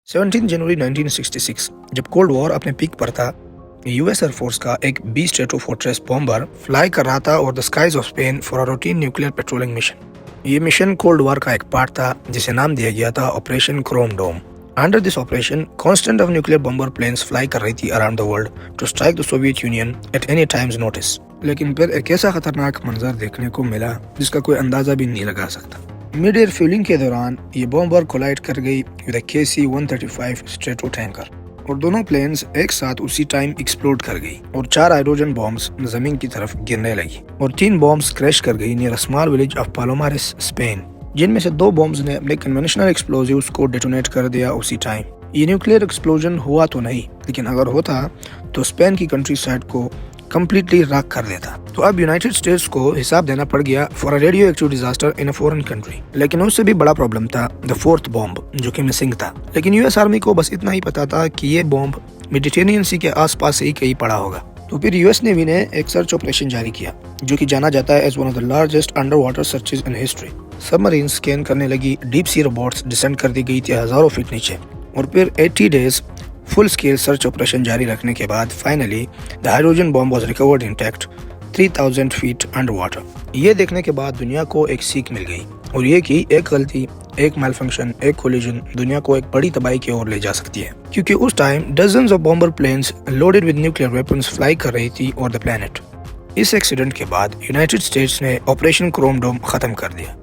17 जनवरी 1966 जब cold war अपने peak पर था, यूएस एयरफोर्स का एक बी स्ट्रेटोफोर्ट्रेस बॉम्बर फ्लाई कर रहा था over the skies of Spain for a routine nuclear patrolling mission. ये मिशन कोल्ड वॉर का एक पार्ट था जिसे नाम दिया गया था operation chrome dome. Under this operation constant of nuclear bomber planes fly कर रही थी around the world to strike the Soviet Union at any times notice. लेकिन फिर एक ऐसा खतरनाक मंजर देखने को मिला जिसका कोई अंदाजा भी नहीं लगा सकता। मिड एयर फ्यूलिंग के दौरान ये बॉम्बर कोलाइड कर गई with a KC-135 strato tanker और दोनों प्लेन्स एक साथ उसी टाइम एक्सप्लोड कर गई और 4 हाइड्रोजन बॉम्ब्स जमीन की तरफ गिरने लगी और 3 बॉम्ब्स क्रैश कर गई near a small village of Palomares, Spain, जिनमें से 2 बॉम्ब्स ने अपने कन्वेंशनल एक्सप्लोजिव्स को डेटोनेट कर दिया उसी टाइम। ये न्यूक्लियर एक्सप्लोजन हुआ तो नहीं, लेकिन अगर होता तो स्पेन की कंट्री साइड को कंप्लीटली राख कर देता। तो अब यूनाइटेड स्टेट्स को हिसाब देना पड़ गया for a radio active disaster in a foreign country. लेकिन उससे भी बड़ा प्रॉब्लम था द 4th बॉम्ब जो कि मिसिंग था। लेकिन यूएस आर्मी को बस इतना ही पता था कि ये बॉम्ब मेडिटेरेनियन सी के आसपास से ही कहीं पड़ा होगा। तो फिर यूएस नेवी ने एक सर्च ऑपरेशन जारी किया जो कि जाना जाता है as one of the largest under water searches in history. Submarine scan करने लगी, डीप सी रोबोट्स डिसेंड कर दी गई थी हजारों फीट नीचे और फिर 80 days full scale search operation जारी रखने के बाद finally the hydrogen bomb was recovered intact 3000 feet under water. ये देखने के बाद दुनिया को एक सीख मिल गई और ये कि एक गलती, एक मैलफंक्शन, एक कोलिजन दुनिया को एक बड़ी तबाही की ओर ले जा सकती है, क्योंकि उस time dozens of bomber planes loaded with nuclear weapons fly कर रही थी ओवर द प्लेनेट। इस एक्सीडेंट के बाद यूनाइटेड स्टेट्स ने ऑपरेशन क्रोम डोम खत्म कर दिया।